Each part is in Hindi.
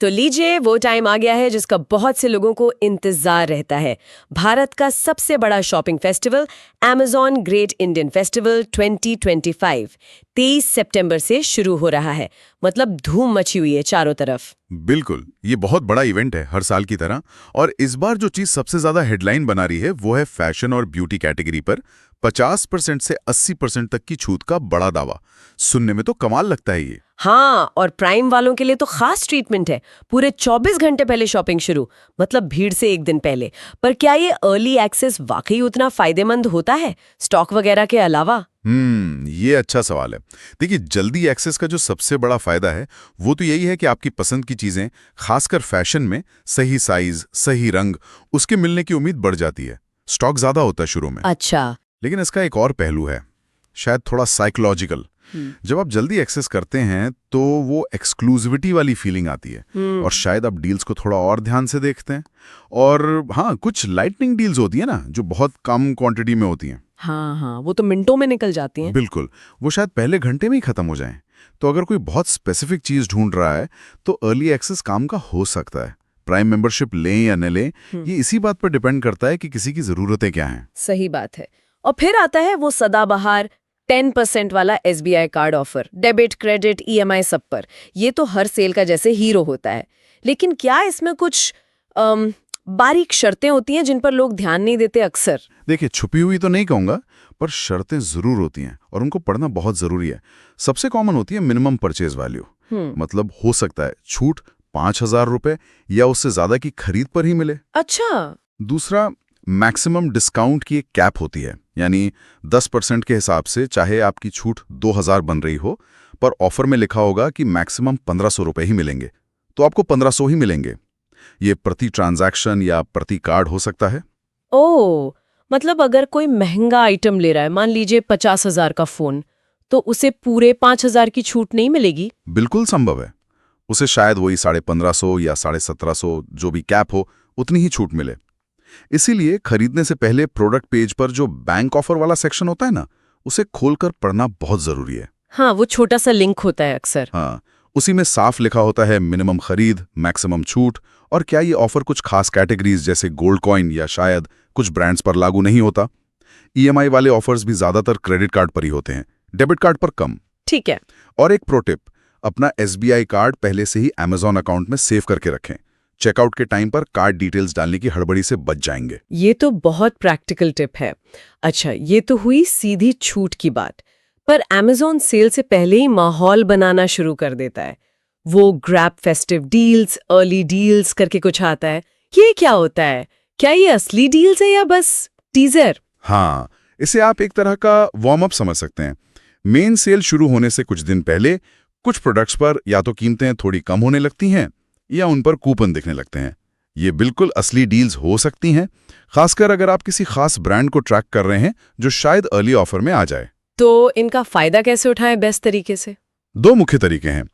तो लीजिए, वो टाइम आ गया है जिसका बहुत से लोगों को इंतजार रहता है। भारत का सबसे बड़ा shopping festival Amazon great Indian festival 2025 23 सितंबर से शुरू हो रहा है। मतलब धूम मची हुई है चारों तरफ। बिल्कुल, ये बहुत बड़ा इवेंट है हर साल की तरह। और इस बार जो चीज सबसे ज्यादा हेडलाइन बना रही है वो है फैशन और ब्यूटी कैटेगरी पर 50% से 80% तक की छूट का बड़ा दावा। सुनने में तो कमाल लगता है ये। हाँ, और प्राइम वालों के लिए तो खास ट्रीटमेंट है। पूरे 24 घंटे पहले शॉपिंग शुरू, मतलब भीड़ से एक दिन पहले। पर क्या ये अर्ली एक्सेस वाकई उतना फायदेमंद होता है, स्टॉक वगैरह के अलावा? ये अच्छा सवाल है। देखिए, जल्दी एक्सेस का जो सबसे बड़ा फायदा है वो तो यही है कि आपकी पसंद की चीजें, खासकर फैशन में, सही साइज, सही रंग, उसके मिलने की उम्मीद बढ़ जाती है। स्टॉक ज्यादा होता है शुरू में। अच्छा। लेकिन इसका एक और पहलू है, शायद थोड़ा साइकोलॉजिकल। जब आप जल्दी एक्सेस करते हैं तो वो एक्सक्लूसिविटी वाली फीलिंग आती है, और शायद आप डील्स को थोड़ा और ध्यान से देखते हैं। और हाँ, कुछ लाइटनिंग डील्स होती है ना, जो बहुत कम क्वांटिटी में होती हैं। हाँ, वो तो मिनटों में निकल जाती हैं। बिल्कुल, वो शायद पहले घंटे में ही खत्म हो जाएं। तो अगर कोई बहुत स्पेसिफिक चीज ढूंढ रहा है तो अर्ली एक्सेस काम का हो सकता है। प्राइम मेंबरशिप लें या न लें, ये इसी बात पर डिपेंड करता है कि किसी की जरूरतें क्या हैं। सही बात है। और फिर आता है वो सदाबहार 10% वाला SBI card offer, debit, credit, EMI सब पर। ये तो हर सेल का जैसे हीरो होता है। लेकिन क्या इसमें कुछ बारीक शर्तें होती हैं जिन पर लोग ध्यान नहीं देते अक्सर? देखिए, छुपी हुई तो नहीं कहूंगा, पर शर्तें जरूर होती हैं और उनको पढ़ना बहुत जरूरी है। सबसे कॉमन होती है मिनिमम परचेज वैल्यू। मतलब हो सकता है छूट 5,000 रुपए या उससे ज्यादा की खरीद पर ही मिले। अच्छा। दूसरा, मैक्सिमम डिस्काउंट की एक कैप होती है, यानी 10% के हिसाब से चाहे आपकी छूट 2,000 बन रही हो, पर ऑफर में लिखा होगा कि मैक्सिमम 1,500 रुपए ही मिलेंगे, तो आपको 1,500 ही मिलेंगे। ये प्रति ट्रांजैक्शन या प्रति कार्ड हो सकता है। ओह, मतलब अगर कोई महंगा आइटम ले रहा है, मान लीजिए 50,000 का फोन, तो उसे पूरे 5,000 की छूट नहीं मिलेगी? बिल्कुल संभव है। उसे शायद वही 1,550 या 1,750 जो भी कैप हो, उतनी ही छूट मिले। इसीलिए खरीदने से पहले प्रोडक्ट पेज पर जो बैंक ऑफर वाला सेक्शन होता है ना, उसे खोलकर पढ़ना बहुत जरूरी है। हाँ, वो छोटा सा लिंक होता है अक्सर। हाँ, उसी में साफ लिखा होता है मिनिमम खरीद, मैक्सिमम छूट, और क्या ये ऑफर कुछ खास कैटेगरीज जैसे गोल्ड कॉइन या शायद कुछ ब्रांड्स पर लागू नहीं होता। EMI वाले ऑफर्स भी ज्यादातर क्रेडिट कार्ड पर ही होते हैं, डेबिट कार्ड पर कम। ठीक है। और एक प्रो टिप, अपना SBI कार्ड पहले से ही Amazon अकाउंट में सेव करके रखें। चेकआउट के टाइम पर कार्ड डिटेल्स डालने की हड़बड़ी से बच जाएंगे। ये तो बहुत प्रैक्टिकल टिप है। अच्छा, ये तो हुई सीधी छूट की बात। पर Amazon सेल से पहले ही माहौल बनाना शुरू कर देता है। वो grab festive deals, early deals करके कुछ आता है। ये क्या होता है? क्या ये असली डील्स है या बस टीजर? हाँ, इसे आप एक तरह का वार्म अप समझ सकते हैं। मेन सेल शुरू होने से कुछ दिन पहले कुछ प्रोडक्ट्स पर या तो कीमतें थोड़ी कम होने लगती हैं या उन पर कूपन दिखने लगते हैं। ये बिल्कुल असली डील्स हो सकती हैं, खासकर अगर आप किसी खास ब्रांड को ट्रैक कर रहे हैं जो शायद अर्ली ऑफर में आ जाए। तो इनका फायदा कैसे उठाएं बेस्ट तरीके से? 2 मुख्य तरीके हैं।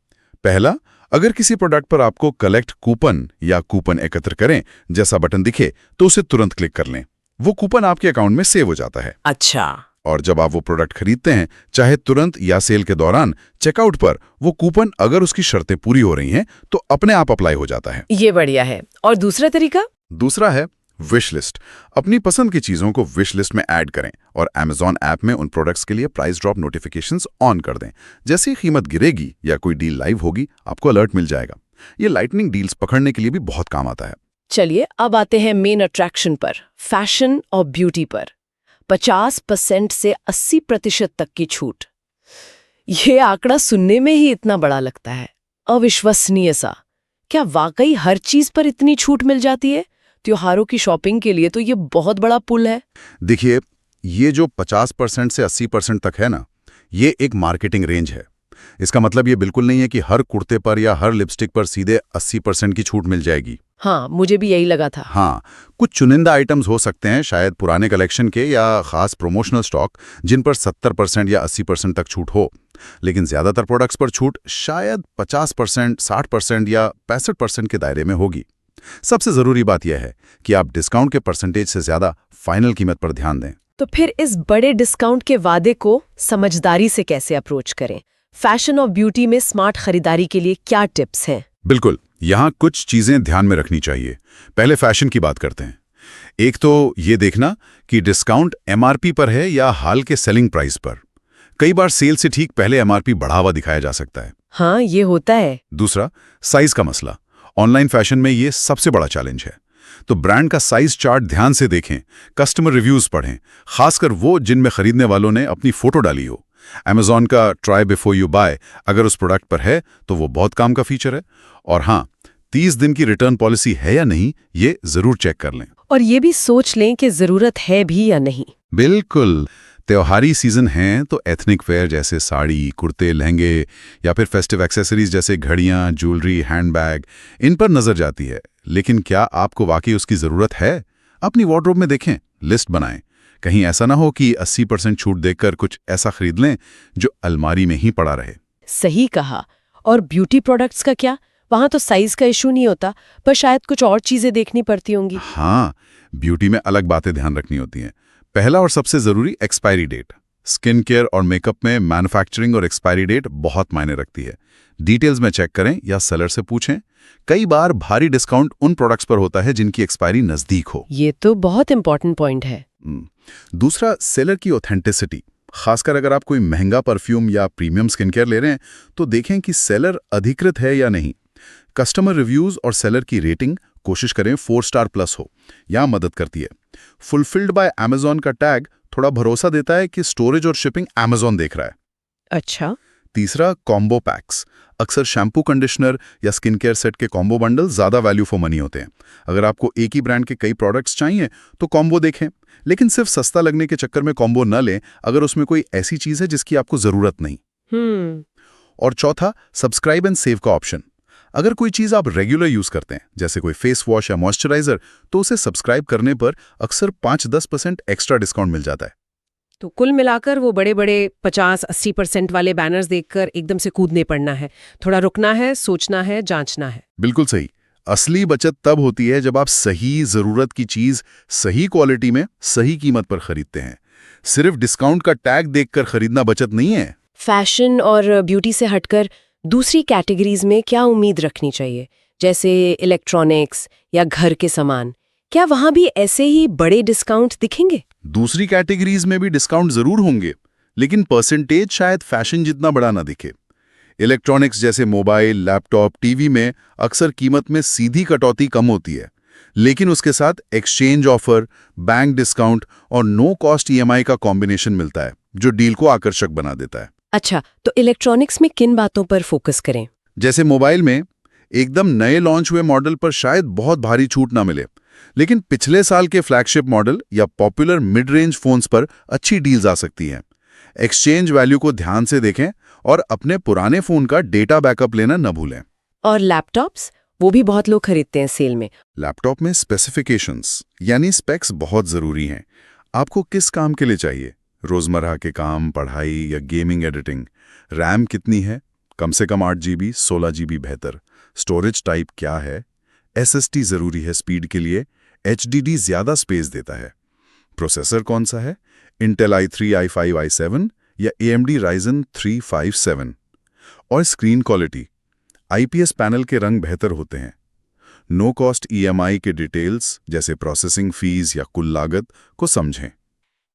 पहला, अगर किसी प्रोडक्ट पर आपको कलेक्ट कूपन या कूपन एकत्र करें जैसा बटन दिखे तो उसे तुरंत क्लिक कर लें। वो कूपन आपके अकाउंट में सेव हो जाता है। अच्छा। और जब आप वो प्रोडक्ट खरीदते हैं, चाहे तुरंत या सेल के दौरान, चेकआउट पर वो कूपन अगर उसकी शर्तें पूरी हो रही हैं तो अपने आप अप्लाई हो जाता है। ये बढ़िया है। और दूसरा तरीका? दूसरा है विश लिस्ट। अपनी पसंद की चीजों को विश लिस्ट में ऐड करें और Amazon ऐप में उन प्रोडक्ट्स के लिए प्राइस ड्रॉप नोटिफिकेशंस ऑन कर दें। जैसे ही कीमत गिरेगी या कोई डील लाइव होगी, आपको अलर्ट मिल जाएगा। ये लाइटनिंग डील्स पकड़ने के लिए भी बहुत काम आता है। चलिए, अब आते हैं मेन अट्रैक्शन पर, फैशन और ब्यूटी पर। 50% से 80% तक की छूट। ये आंकड़ा सुनने में ही इतना बड़ा लगता है, अविश्वसनीय सा। क्या वाकई हर चीज पर इतनी छूट मिल जाती है? त्योहारों की शॉपिंग के लिए तो ये बहुत बड़ा पुल है। देखिए, ये जो 50% से 80% तक है ना, ये एक मार्केटिंग रेंज है। इसका मतलब ये बिल्कुल नहीं है कि हर कुर्ते पर या हर लिपस्टिक पर सीधे 80% की छूट मिल जाएगी। हाँ, मुझे भी यही लगा था। हाँ, कुछ चुनिंदा आइटम्स हो सकते हैं, शायद पुराने कलेक्शन के या खास प्रमोशनल स्टॉक, जिन पर 70% या 80% तक छूट हो। लेकिन ज्यादातर प्रोडक्ट्स पर छूट शायद 50%, 60% या 65% के दायरे में होगी। सबसे जरूरी बात यह है कि आप डिस्काउंट के परसेंटेज से ज्यादा फाइनल कीमत पर ध्यान दें। तो फिर इस बड़े डिस्काउंट के वादे को समझदारी से कैसे अप्रोच करें? फैशन और ब्यूटी में स्मार्ट खरीदारी के लिए क्या टिप्स हैं? बिल्कुल, यहाँ कुछ चीजें ध्यान में रखनी चाहिए। पहले फैशन की बात करते हैं। एक तो ये देखना कि डिस्काउंट एमआरपी पर है या हाल के सेलिंग प्राइस पर। कई बार सेल से ठीक पहले एमआरपी बढ़ा हुआ दिखाया जा सकता है। हाँ, ये होता है। दूसरा, साइज का मसला। ऑनलाइन फैशन में ये सबसे बड़ा चैलेंज है। तो ब्रांड का साइज चार्ट ध्यान से देखें, कस्टमर रिव्यूज पढ़ें, खासकर वो जिनमें खरीदने वालों ने अपनी फोटो डाली हो। Amazon का ट्राई बिफोर यू बाय अगर उस प्रोडक्ट पर है तो वो बहुत काम का फीचर है। और हाँ, 30 दिन की रिटर्न पॉलिसी है या नहीं, ये जरूर चेक कर लें। और ये भी सोच लें कि जरूरत है भी या नहीं। बिल्कुल। त्योहारी सीजन है तो एथनिक वेयर जैसे साड़ी, कुर्ते, लहंगे या फिर फेस्टिव एक्सेसरीज जैसे घड़ियां, ज्वेलरी, हैंडबैग, इन पर नजर जाती है। लेकिन क्या आपको वाकई उसकी जरूरत है? अपनी वार्डरोब में देखें, लिस्ट बनाएं। कहीं ऐसा ना हो कि 80% छूट देखकर कुछ ऐसा खरीद लें जो अलमारी में ही पड़ा रहे। सही कहा। और ब्यूटी प्रोडक्ट्स का क्या? वहां तो साइज का इशू नहीं होता, पर शायद कुछ और चीजें देखनी पड़ती होंगी। हाँ, ब्यूटी में अलग बातें ध्यान रखनी होती हैं। पहला और सबसे जरूरी, एक्सपायरी डेट। स्किन केयर और मेकअप में मैन्युफैक्चरिंग और एक्सपायरी डेट बहुत मायने रखती है। डिटेल्स में चेक करें या सेलर से पूछें। कई बार भारी डिस्काउंट उन प्रोडक्ट्स पर होता है जिनकी एक्सपायरी नजदीक हो। ये तो बहुत इंपॉर्टेंट पॉइंट है। दूसरा, सेलर की ऑथेंटिसिटी। खासकर अगर आप कोई महंगा परफ्यूम या प्रीमियम स्किन केयर ले रहे हैं तो देखें कि सेलर अधिकृत है या नहीं। कस्टमर रिव्यूज और सेलर की रेटिंग कोशिश करें 4 स्टार प्लस हो, यह मदद करती है। फुलफिल्ड बाय Amazon का टैग थोड़ा भरोसा देता है कि स्टोरेज और शिपिंग Amazon देख रहा है। अच्छा। तीसरा, कॉम्बो पैक्स। अक्सर शैम्पू, कंडीशनर या स्किन केयर सेट के कॉम्बो बंडल ज्यादा वैल्यू फॉर मनी होते हैं। अगर आपको एक ही ब्रांड के कई प्रोडक्ट्स चाहिए तो कॉम्बो देखें, लेकिन सिर्फ सस्ता लगने के चक्कर में कॉम्बो न लें अगर उसमें कोई ऐसी चीज है जिसकी आपको जरूरत नहीं। और चौथा, सब्सक्राइब एंड सेव का ऑप्शन। अगर कोई चीज आप रेगुलर यूज करते हैं, जैसे कोई फेस वॉश या मॉइस्चराइजर, तो उसे सब्सक्राइब करने पर अक्सर 5-10% एक्स्ट्रा डिस्काउंट मिल जाता है। तो कुल मिलाकर वो बड़े बड़े 50-80% वाले बैनर्स देखकर एकदम से कूदने पड़ना है। थोड़ा रुकना है, सोचना है, जांचना है। बिल्कुल सही। असली बचत तब होती है जब आप सही जरूरत की चीज सही क्वालिटी में सही कीमत पर खरीदते हैं। सिर्फ डिस्काउंट का टैग देखकर खरीदना बचत नहीं है। फैशन और ब्यूटी से हटकर दूसरी कैटेगरीज में क्या उम्मीद रखनी चाहिए, जैसे इलेक्ट्रॉनिक्स या घर के सामान? क्या वहां भी ऐसे ही बड़े डिस्काउंट दिखेंगे? दूसरी कैटेगरीज में भी डिस्काउंट जरूर होंगे, लेकिन परसेंटेज शायद फैशन जितना बड़ा ना दिखे। इलेक्ट्रॉनिक्स जैसे मोबाइल, लैपटॉप, टीवी में अक्सर कीमत में सीधी कटौती कम होती है, लेकिन उसके साथ एक्सचेंज ऑफर, बैंक डिस्काउंट और नो कॉस्ट ईएमआई का कॉम्बिनेशन मिलता है, जो डील को आकर्षक बना देता है। अच्छा, तो इलेक्ट्रॉनिक्स में किन बातों पर फोकस करें? जैसे मोबाइल में एकदम नए लॉन्च हुए मॉडल पर शायद बहुत भारी छूट ना मिले, लेकिन पिछले साल के फ्लैगशिप मॉडल या पॉपुलर मिड रेंज फोन्स पर अच्छी डील्स आ सकती हैं। एक्सचेंज वैल्यू को ध्यान से देखें और अपने पुराने फोन का डेटा बैकअप लेना न भूलें। और लैपटॉप्स, वो भी बहुत लोग खरीदते हैं सेल में। लैपटॉप में स्पेसिफिकेशंस यानी स्पेक्स बहुत जरूरी हैं। आपको किस काम के लिए चाहिए? रोजमर्रा के काम, पढ़ाई या गेमिंग, एडिटिंग? रैम कितनी है? कम से कम 8 GB, 16 GB बेहतर। स्टोरेज टाइप क्या है? SSD जरूरी है स्पीड के लिए, HDD ज्यादा स्पेस देता है। प्रोसेसर कौन सा है? Intel i3, i5, i7 या AMD Ryzen 357? और स्क्रीन क्वालिटी, IPS पैनल के रंग बेहतर होते हैं। नो कॉस्ट EMI के डिटेल्स जैसे प्रोसेसिंग फीस या कुल लागत को समझें।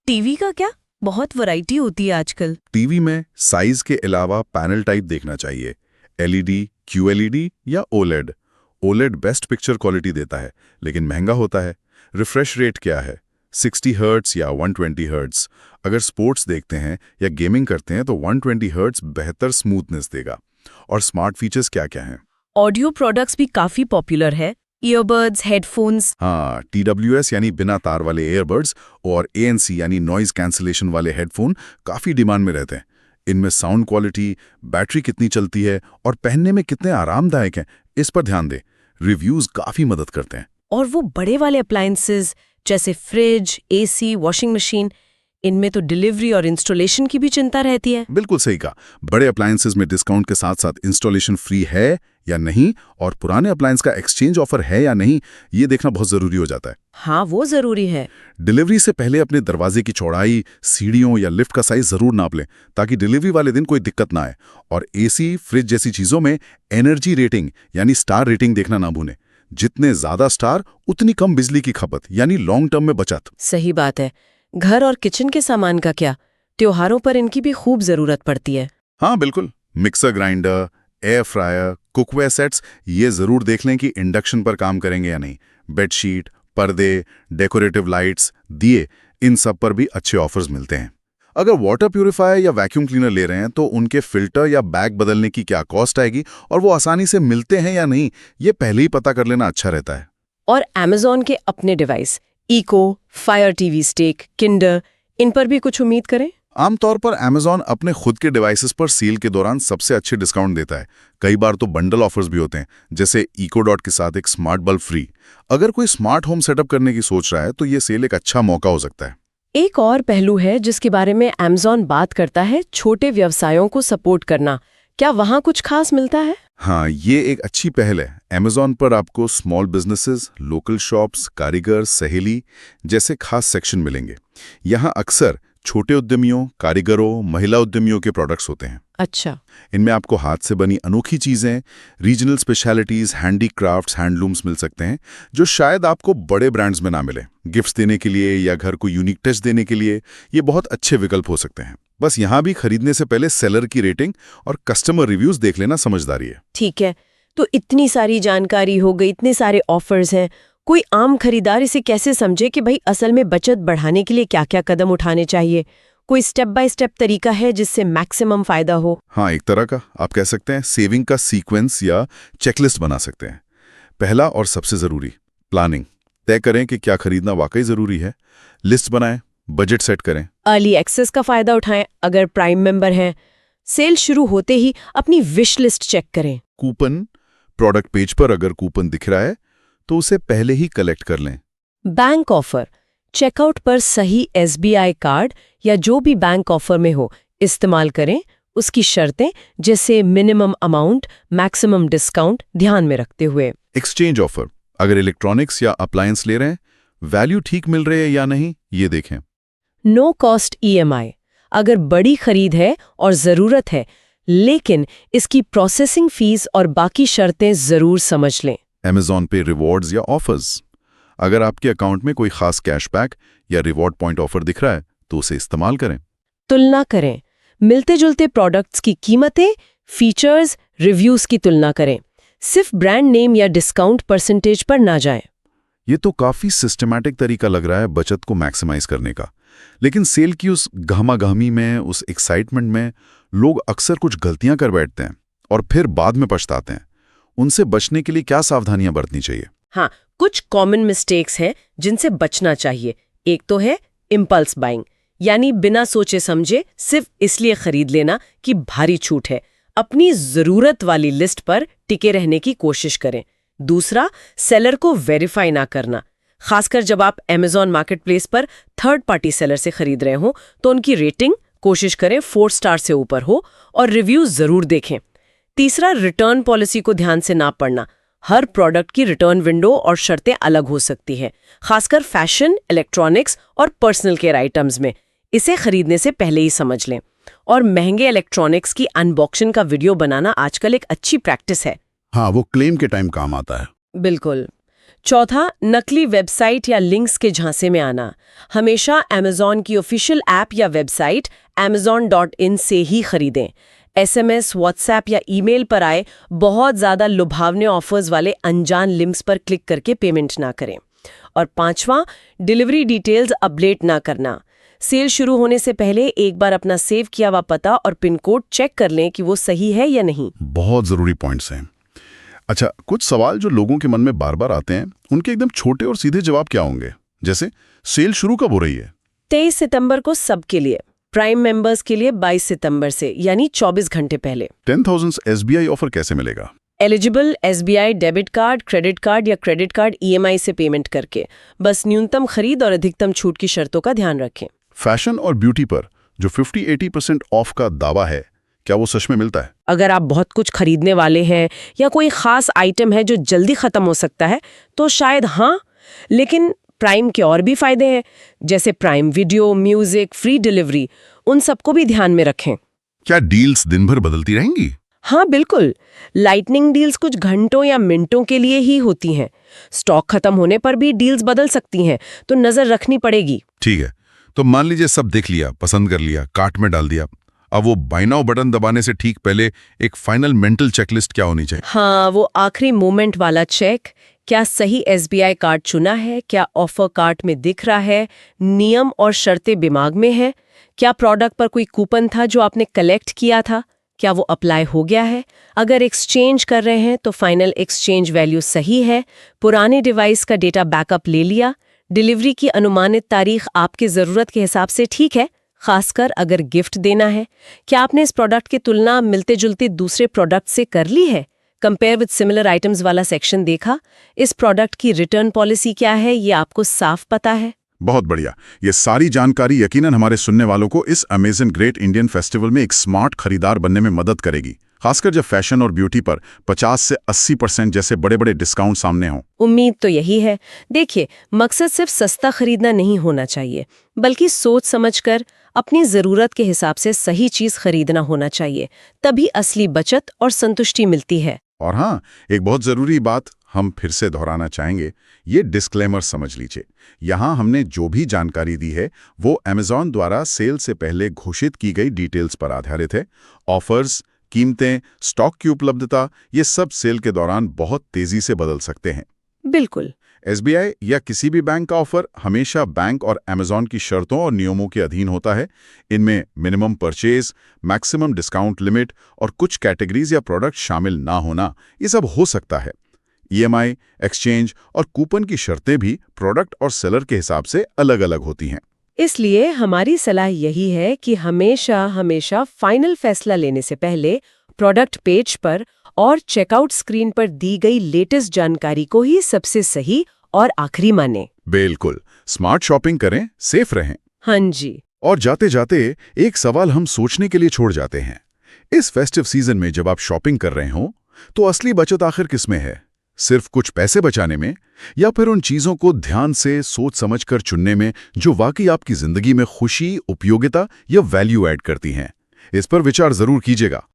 टीवी का क्या? बहुत वैरायटी होती है आजकल। टीवी में साइज के अलावा पैनल टाइप देखना चाहिए, LED, QLED या OLED। OLED best picture quality देता है, लेकिन महंगा होता है। रिफ्रेश रेट क्या है? 60 हर्ट्ज या 120 हर्ट्ज? अगर स्पोर्ट्स देखते हैं या गेमिंग करते हैं तो 120 हर्ट्ज बेहतर स्मूथनेस देगा। और स्मार्ट फीचर्स क्या क्या हैं? ऑडियो प्रोडक्ट्स भी काफी पॉपुलर है। Earbuds, headphones. हाँ, TWS यानी बिना तार वाले एयरबड्स और ANC यानी नॉइज कैंसलेशन वाले हेडफोन काफी डिमांड में रहते हैं। इनमें साउंड क्वालिटी, बैटरी कितनी चलती है और पहनने में कितने आरामदायक हैं, इस पर ध्यान दें। रिव्यूज काफी मदद करते हैं। और वो बड़े वाले अप्लायंसेस जैसे फ्रिज, AC, वॉशिंग मशीन, इनमें तो डिलीवरी और इंस्टॉलेशन की भी चिंता रहती है। बिल्कुल सही कहा। बड़े अप्लायंसेस में डिस्काउंट के साथ साथ इंस्टॉलेशन फ्री है या नहीं और पुराने अप्लायंस का एक्सचेंज ऑफर है या नहीं, ये देखना बहुत ज़रूरी हो जाता है। हाँ, वो ज़रूरी है। डिलीवरी से पहले अपने दरवाजे की चौड़ाई, सीढ़ियों या लिफ्ट का साइज ज़रूर नाप लें ताकि डिलीवरी वाले दिन कोई दिक्कत ना आए। और एसी, फ्रिज जैसी चीज़ों में एनर्जी रेटिंग यानी स्टार रेटिंग देखना ना भूलें। जितने ज़्यादा स्टार उतनी कम बिजली की खपत यानी लॉन्ग टर्म में बचत। सही बात है। घर और किचन के सामान का क्या? त्योहारों पर इनकी भी खूब ज़रूरत पड़ती है। हाँ बिल्कुल, mixer grinder, air fryer, cookware sets, ये ज़रूर देख लें कि इंडक्शन पर काम करेंगे या नहीं। बेडशीट, पर्दे, डेकोरेटिव लाइट्स, दिए, इन सब पर भी अच्छे ऑफर्स मिलते हैं। अगर वाटर प्यूरिफायर या वैक्यूम क्लीनर ले रहे हैं तो उनके फिल्टर या बैग बदलने की क्या कॉस्ट आएगी और वो आसानी से मिलते हैं या नहीं, ये पहले ही पता कर लेना अच्छा रहता है। और Amazon के अपने device, Echo, Fire TV Stick, Kindle, इन पर भी कुछ उम्मीद करें? आमतौर पर Amazon अपने खुद के डिवाइसेस पर सेल के दौरान सबसे अच्छे डिस्काउंट देता है। कई बार तो बंडल ऑफर्स भी होते हैं, जैसे इको डॉट के साथ एक स्मार्ट बल्ब फ्री। अगर कोई स्मार्ट होम सेटअप करने की सोच रहा है तो ये सेल एक अच्छा मौका हो सकता है। एक और पहलू है जिसके बारे में Amazon बात करता है, छोटे व्यवसायों को सपोर्ट करना। क्या वहाँ कुछ खास मिलता है? हाँ, ये एक अच्छी पहल है। Amazon पर आपको स्मॉल बिजनेसेस, लोकल शॉप्स, कारीगर, सहेली जैसे खास सेक्शन मिलेंगे। यहाँ अक्सर छोटे उद्यमियों, कारीगरों, महिला उद्यमियों के प्रोडक्ट्स होते हैं। अच्छा। इनमें आपको हाथ से बनी अनोखी चीज़ें, रीजनल स्पेशलिटीज़, हैंडीक्राफ्ट्स, हैंडलूम्स मिल सकते हैं जो शायद आपको बड़े ब्रांड्स में ना मिले। गिफ्ट्स देने के लिए या घर को यूनिक टच देने के लिए ये बहुत अच्छे विकल्प हो सकते हैं। बस यहाँ भी खरीदने से पहले सेलर की रेटिंग और कस्टमर रिव्यूज़ देख लेना समझदारी है। ठीक है, तो इतनी सारी जानकारी हो गई, इतने सारे ऑफर्स हैं, कोई आम खरीदार इसे कैसे समझे कि भाई असल में बचत बढ़ाने के लिए क्या-क्या कदम उठाने चाहिए? कोई स्टेप बाय स्टेप तरीका है जिससे मैक्सिमम फायदा हो? हाँ, एक तरह का आप कह सकते हैं सेविंग का सीक्वेंस या चेकलिस्ट बना सकते हैं। पहला और सबसे ज़रूरी, प्लानिंग। तय करें कि क्या खरीदना वाकई ज़रूरी है। लिस्ट बनाएं, बजट सेट करें। अर्ली एक्सेस का फायदा उठाएं अगर प्राइम मेंबर हैं। सेल शुरू होते ही अपनी विश लिस्ट चेक करें। कूपन, प्रोडक्ट पेज पर अगर कूपन दिख रहा है तो उसे पहले ही कलेक्ट कर लें। बैंक ऑफर, चेकआउट पर सही SBI कार्ड या जो भी बैंक ऑफर में हो इस्तेमाल करें। उसकी शर्तें जैसे मिनिमम अमाउंट, मैक्सिमम डिस्काउंट ध्यान में रखते हुए। एक्सचेंज ऑफर, अगर इलेक्ट्रॉनिक्स या अप्लायंस ले रहे हैं, वैल्यू ठीक मिल रही है या नहीं, ये देखें। नो कॉस्ट EMI, अगर बड़ी खरीद है और ज़रूरत है लेकिन इसकी प्रोसेसिंग फीस और बाकी शर्तें ज़रूर समझ लें। Amazon पे रिवॉर्ड्स या ऑफर्स, अगर आपके अकाउंट में कोई खास कैशबैक या रिवॉर्ड पॉइंट ऑफर दिख रहा है तो उसे इस्तेमाल करें। तुलना करें, मिलते जुलते प्रोडक्ट्स की कीमतें, फीचर्स, रिव्यूज की तुलना करें। सिर्फ ब्रांड नेम या डिस्काउंट परसेंटेज पर ना जाएं। ये तो काफी सिस्टमैटिक तरीका लग रहा है बचत को मैक्सिमाइज करने का। लेकिन सेल की उस गहमागहमी में, उस एक्साइटमेंट में लोग अक्सर कुछ गलतियां कर बैठते हैं और फिर बाद में पछताते हैं। उनसे बचने के लिए क्या सावधानियां बरतनी चाहिए? हाँ, कुछ कॉमन मिस्टेक्स हैं जिनसे बचना चाहिए। एक तो है इम्पल्स बाइंग, यानी बिना सोचे समझे सिर्फ इसलिए खरीद लेना कि भारी छूट है। अपनी जरूरत वाली लिस्ट पर टिके रहने की कोशिश करें। दूसरा, सेलर को वेरीफाई ना करना, खासकर जब आप Amazon मार्केटप्लेस पर थर्ड पार्टी सेलर से खरीद रहे हो तो उनकी रेटिंग कोशिश करें 4 स्टार से ऊपर हो और रिव्यू जरूर देखें। तीसरा, रिटर्न पॉलिसी को ध्यान से ना पढ़ना। हर प्रोडक्ट की रिटर्न विंडो और शर्तें अलग हो सकती हैं, खासकर फैशन, इलेक्ट्रॉनिक्स और पर्सनल केयर आइटम्स में। इसे खरीदने से पहले ही समझ लें। और महंगे इलेक्ट्रॉनिक्स की अनबॉक्सिंग का वीडियो बनाना आजकल एक अच्छी प्रैक्टिस है। हाँ, वो क्लेम के टाइम काम आता है। बिल्कुल। चौथा, नकली वेबसाइट या लिंक्स के झांसे में आना। हमेशा Amazon की ऑफिशियल ऐप या वेबसाइट amazon.in से ही खरीदें। SMS, WhatsApp या ईमेल पर आए बहुत ज़्यादा लुभावने ऑफर्स वाले अनजान लिंक्स पर क्लिक करके पेमेंट ना करें। और पांचवां, डिलीवरी डिटेल्स अपडेट ना करना। सेल शुरू होने से पहले एक बार अपना सेव किया हुआ पता और पिन कोड चेक कर लें कि वो सही है या नहीं। बहुत ज़रूरी पॉइंट्स हैं। अच्छा, कुछ सवाल जो लोगों के मन में बार बार आते हैं, उनके एकदम छोटे और सीधे जवाब क्या होंगे? जैसे, सेल शुरू कब हो रही है? 23 सितंबर को सबके लिए, प्राइम मेंबर्स के लिए 22 सितंबर से, यानी 24 घंटे पहले। 10,000 SBI ऑफर कैसे मिलेगा? Eligible SBI debit card, credit card या क्रेडिट कार्ड EMI से पेमेंट करके। बस न्यूनतम खरीद और अधिकतम छूट की शर्तों का ध्यान रखें। फैशन और ब्यूटी पर जो 50-80% ऑफ का दावा है, क्या वो सच में मिलता है? अगर आप बहुत कुछ खरीदने वाले हैं या कोई खास आइटम है जो जल्दी खत्म हो सकता है तो शायद हाँ, लेकिन प्राइम के और भी फायदे हैं, जैसे prime video, music, free delivery, उन सबको भी ध्यान में रखें। क्या डील्स दिन भर बदलती रहेंगी? हाँ बिल्कुल, लाइटनिंग डील्स कुछ घंटों या मिनटों के लिए ही होती हैं। स्टॉक खत्म होने पर भी डील्स बदल सकती हैं, तो नजर रखनी पड़ेगी। ठीक है, तो मान लीजिए सब देख लिया, पसंद कर लिया, कार्ट में डाल दिया। अब वो बाय नाउ बटन दबाने से ठीक पहले एक फाइनल मेंटल चेकलिस्ट क्या होनी चाहिए? हाँ, वो आखिरी मोमेंट वाला चेक। क्या सही SBI कार्ड चुना है? क्या ऑफर कार्ट में दिख रहा है? नियम और शर्तें दिमाग में है? क्या प्रोडक्ट पर कोई कूपन था जो आपने कलेक्ट किया था? क्या वो अप्लाई हो गया है? अगर एक्सचेंज कर रहे हैं तो फाइनल एक्सचेंज वैल्यू सही है? पुराने डिवाइस का डेटा बैकअप ले लिया? डिलीवरी की अनुमानित तारीख आपकी ज़रूरत के हिसाब से ठीक है, खासकर अगर गिफ्ट देना है? क्या आपने इस प्रोडक्ट की तुलना मिलते जुलते दूसरे प्रोडक्ट से कर ली है? कंपेयर विद सिमिलर आइटम्स वाला सेक्शन देखा? इस प्रोडक्ट की रिटर्न पॉलिसी क्या है, ये आपको साफ पता है? बहुत बढ़िया। ये सारी जानकारी यकीनन हमारे सुनने वालों को इस अमेजिंग ग्रेट इंडियन फेस्टिवल में एक स्मार्ट खरीदार बनने में मदद करेगी, खासकर जब फैशन और ब्यूटी पर 50 से 80% जैसे बड़े-बड़े डिस्काउंट सामने हों। उम्मीद तो यही है। देखिए, मकसद सिर्फ सस्ता खरीदना नहीं होना चाहिए, बल्कि सोच समझकर अपनी ज़रूरत के हिसाब से सही चीज़ खरीदना होना चाहिए। तभी असली बचत और संतुष्टि मिलती है। और हाँ, एक बहुत ज़रूरी बात हम फिर से दोहराना चाहेंगे, ये डिस्क्लेमर समझ लीजिए। यहाँ हमने जो भी जानकारी दी है वो अमेज़ॉन द्वारा सेल से पहले घोषित की गई डिटेल्स पर आधारित है। ऑफर्स, कीमतें, स्टॉक की उपलब्धता, ये सब सेल के दौरान बहुत तेजी से बदल सकते हैं। बिल्कुल। SBI या किसी भी बैंक का ऑफर हमेशा बैंक और अमेज़ॉन की शर्तों और नियमों के अधीन होता है। इनमें minimum purchase, maximum discount limit और कुछ कैटेगरीज या प्रोडक्ट शामिल ना होना, ये सब हो सकता है। EMI, एक्सचेंज और कूपन की शर्तें भी प्रोडक्ट और सेलर के हिसाब से अलग-अलग होती हैं। इसलिए हमारी सलाह यही है कि हमेशा फाइनल फैसला लेने से पहले प्रोडक्ट पेज पर और चेकआउट स्क्रीन पर दी गई लेटेस्ट जानकारी को ही सबसे सही और आखिरी माने। बिल्कुल, स्मार्ट शॉपिंग करें, सेफ रहें। हाँ जी। और जाते जाते एक सवाल हम सोचने के लिए छोड़ जाते हैं। इस फेस्टिव सीजन में जब आप शॉपिंग कर रहे हो तो असली बचत आखिर किसमें है? सिर्फ कुछ पैसे बचाने में, या फिर उन चीजों को ध्यान से सोच समझकर चुनने में जो वाकई आपकी जिंदगी में खुशी, उपयोगिता या वैल्यू ऐड करती हैं? इस पर विचार जरूर कीजिएगा।